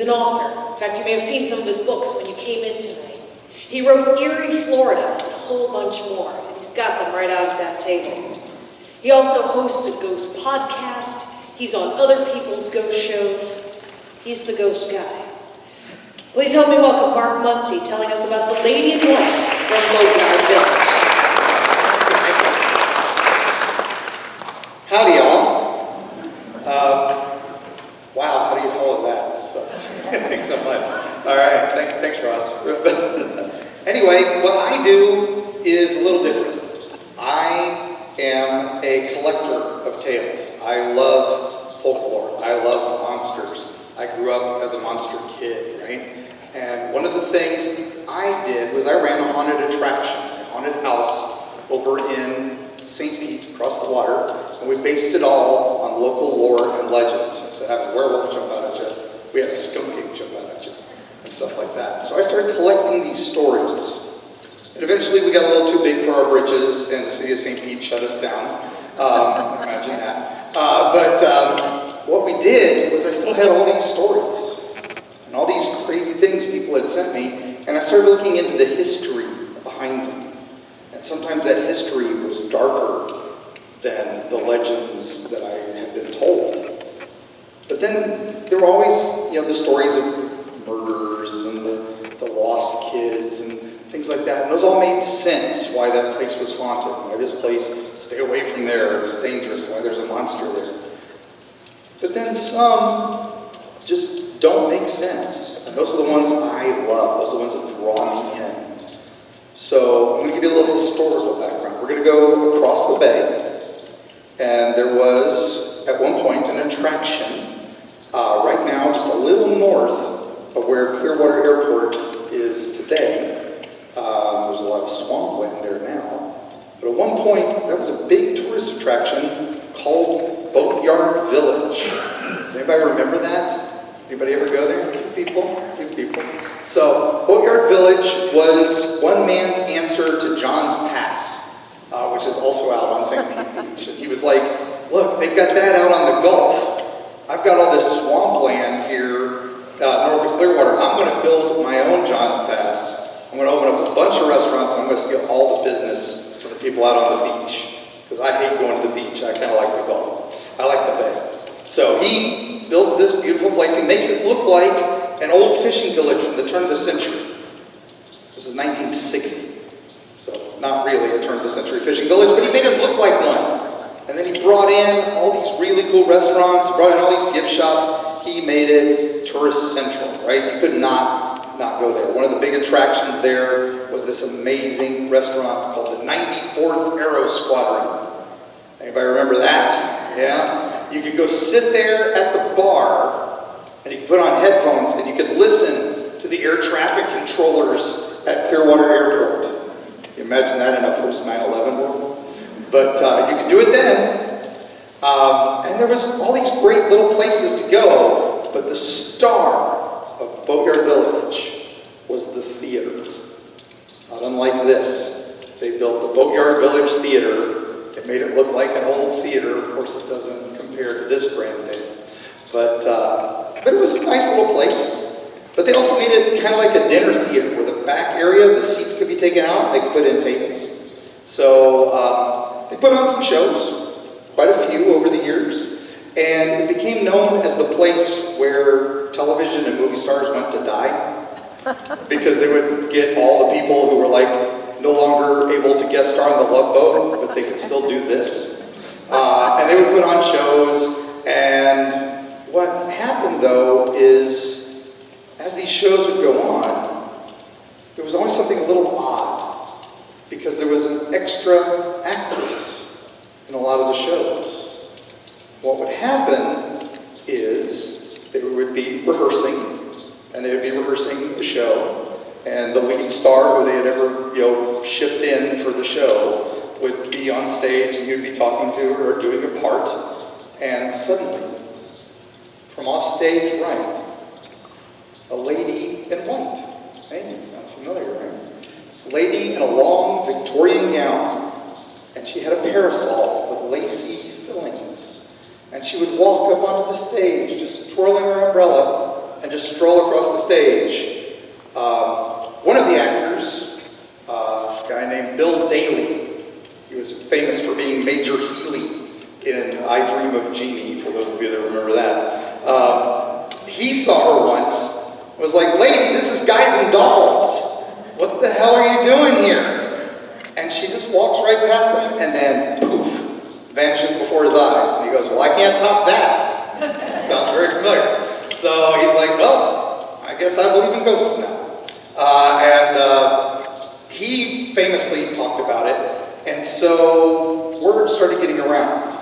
An author. In fact, you may have seen some of his books when you came in tonight. He wrote Erie, Florida, and a whole bunch more, and he's got them right out of that table. He also hosts a ghost podcast. He's on other people's ghost shows. He's the ghost guy. Please help me welcome Mark Muncy telling us about the Lady in White from Boatyard Village. Howdy, y'all. Wow, how do you follow that? Thanks so much. All right, thanks, Ross. Anyway, what I do is a little different. I am a collector of tales. I love folklore. I love monsters. I grew up as a monster kid, right? And one of the things I did was I ran a haunted attraction, a haunted house over in St. Pete, across the water, and we based it all on local lore and legends. So I had a werewolf jump out at you, we had a skunk ape jump out at you, and stuff like that. So I started collecting these stories. And eventually we got a little too big for our britches, and the city of St. Pete shut us down. Imagine that. But what we did was I still had all these stories, and all these crazy things people had sent me, and I started looking into the history behind them. And sometimes that history was darker than the legends that I had been told. But then there were always, the stories of murders and the lost kids and things like that. And those all made sense why that place was haunted, why this place, stay away from there, it's dangerous, why there's a monster there. But then some just don't make sense. And those are the ones I love. Those are the ones that draw me in. So I'm going to give you a little historical background. We're going to go across the bay. And there was, at one point, an attraction right now just a little north of where Clearwater Airport is today. There's a lot of swampland there now. But at one point, that was a big tourist attraction called Boatyard Village. Does anybody remember that? Anybody ever go there? Few people. So, Boatyard Village was one man's answer to John's Pass, which is also out on St. Pete Beach. And he was like, look, they've got that out on the Gulf. I've got all this swampland here north of Clearwater. I'm going to build my own John's Pass. I'm going to open up a bunch of restaurants, and I'm going to steal all the business from the people out on the beach. Because I hate going to the beach. I kind of like the Gulf. I like the bay. So he builds this beautiful place. He makes it look like an old fishing village from the turn of the century. This is 1960. So not really a turn of the century fishing village, but he made it look like one. And then he brought in all these really cool restaurants, brought in all these gift shops. He made it tourist central, right? You could not go there. One of the big attractions there was this amazing restaurant called the 94th Aero Squadron. Anybody remember that? Yeah? You could go sit there at the bar, and you could put on headphones, and you could listen to the air traffic controllers at Clearwater Airport. Can you imagine that in a post-9/11 world? But you could do it then. And there was all these great little places to go, but the star of Boatyard Village was the theater. Not unlike this. They built the Boatyard Village Theater. It made it look like an old theater. Of course, it doesn't compare to this grand day. But it was a nice little place. But they also made it kind of like a dinner theater, where the back area, the seats could be taken out, and they could put in tables. So they put on some shows, quite a few over the years. And it became known as the place where television and movie stars went to die. Because they would get all the people who were no longer able to guest star on the Love Boat, but they could still do this. And they would put on shows, and what happened though is, as these shows would go on, there was always something a little odd, because there was an extra actress in a lot of the shows. What would happen is they would be rehearsing, and they would be rehearsing the show, and the lead star who they had ever, shipped in for the show would be on stage, and you'd be talking to her or doing a part, and suddenly, from off stage right, a lady in white. Hey, sounds familiar, right? This lady in a long Victorian gown, and she had a parasol with lacy fillings, and she would walk up onto the stage, just twirling her umbrella, and and just stroll across the stage. One of the actors, a guy named Bill Daly, he was famous for being Major Healy in I Dream of Jeannie, for those of you that remember that. He saw her once, was like, "Lady, this is Guys and Dolls. What the hell are you doing here?" And she just walks right past him and then poof, vanishes before his eyes. And he goes, "Well, I can't top that." Sounds very familiar. So he's like, "Well, I guess I believe in ghosts now." He famously talked about it, and so word started getting around.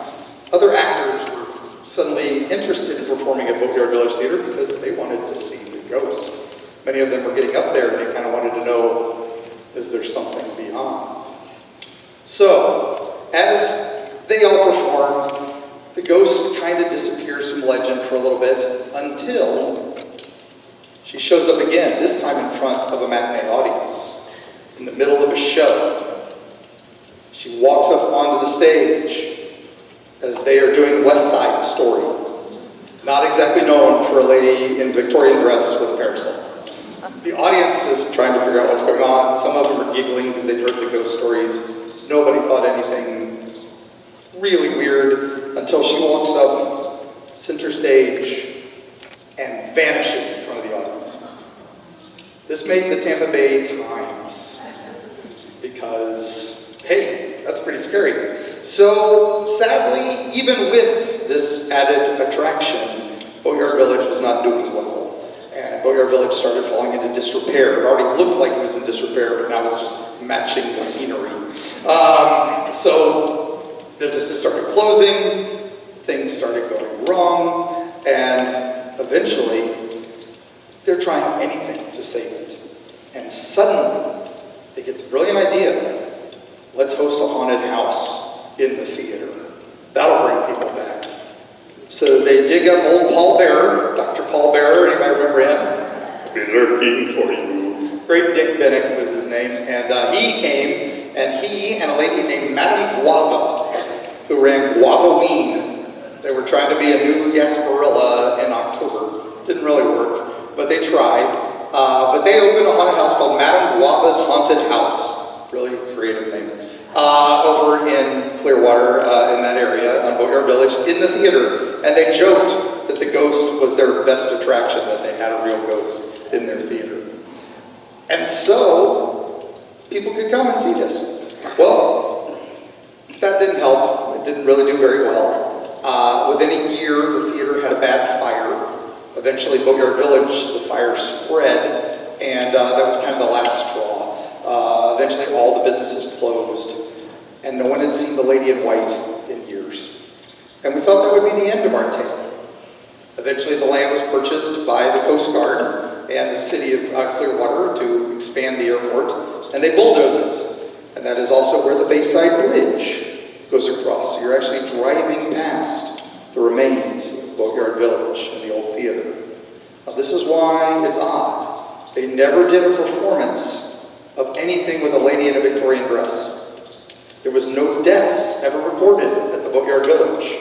Other actors were suddenly interested in performing at Boatyard Village Theater because they wanted to see the ghost. Many of them were getting up there and they kind of wanted to know, is there something beyond? So, as they all perform, the ghost kind of disappears from legend for a little bit until she shows up again, this time in front of a matinee audience, in the middle of a show. She walks up onto the stage as they are doing West Side Story. Not exactly known for a lady in Victorian dress with a parasol. The audience is trying to figure out what's going on. Some of them are giggling because they've heard the ghost stories. Nobody thought anything really weird until she walks up center stage and vanishes in front of the audience. This made the Tampa Bay Times because, hey, that's pretty scary. So, sadly, even with this added attraction, Boatyard Village was not doing well. And Boatyard Village started falling into disrepair. It already looked like it was in disrepair, but now it's just matching the scenery. So, businesses started closing, things started going wrong, and eventually, they're trying anything to save it. And suddenly, they get the brilliant idea, let's host a haunted house in the theater. That'll bring people back. So they dig up old Paul Bearer, Dr. Paul Bearer, anybody remember him? I'll be lurking for you. Great Dick Bennett was his name, and he came, and he and a lady named Madame Guava, who ran Guavaween. They were trying to be a new Gasparilla in October. Didn't really work, but they tried. But they opened a haunted house called Madame Guava's Haunted House. Really creative name. Over in Clearwater, in that area, on Boatyard Village, in the theater. And they joked that the ghost was their best attraction, that they had a real ghost in their theater. And so, people could come and see this. Well, that didn't help. It didn't really do very well. Within a year, the theater had a bad fire. Eventually, Boatyard Village, the fire spread, and that was kind of the last straw. Eventually, all the businesses closed, and no one had seen the lady in white in years. And we thought that would be the end of our tale. Eventually, the land was purchased by the Coast Guard and the city of Clearwater to expand the airport, and they bulldozed it. And that is also where the Bayside Bridge goes across. So you're actually driving past the remains of Boatyard Village and the old theater. Now, this is why it's odd. They never did a performance of anything with a lady in a Victorian dress. There was no deaths ever recorded at the Boatyard Village.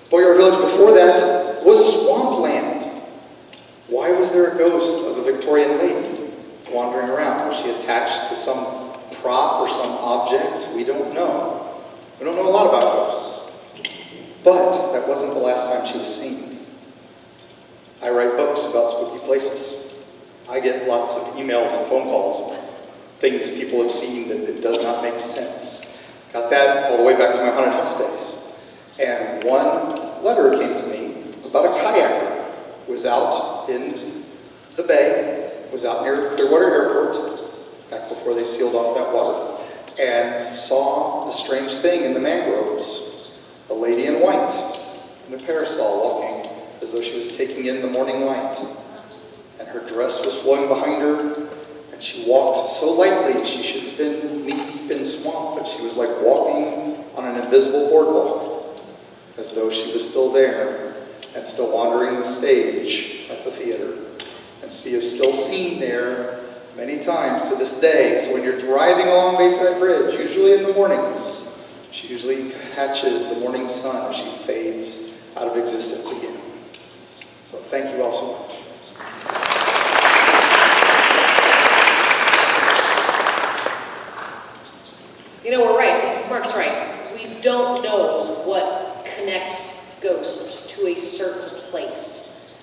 Boatyard Village before that was swampland. Why was there a ghost of a Victorian lady wandering around? Was she attached to some prop or some object? We don't know. We don't know a lot about ghosts. But that wasn't the last time she was seen. I write books about spooky places. I get lots of emails and phone calls, things people have seen that does not make sense. Got that all the way back to my haunted house days. And one letter came to me about a kayaker who was out in the bay, was out near Clearwater Airport, back before they sealed off that water, and saw a strange thing in the mangroves. A lady in white, in a parasol, walking as though she was taking in the morning light. And her dress was flowing behind her, and she walked so lightly she should have been knee-deep in swamp, but she was like walking on an invisible boardwalk, as though she was still there, and still wandering the stage at the theater. And she is still seen there many times to this day. So when you're driving along Bayside Bridge, usually in the mornings, she usually catches the morning sun as she fades out of existence again. So thank you all so much. You know, we're right. Mark's right. We don't know what connects ghosts to a certain place.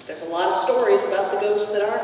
There's a lot of stories about the ghosts that are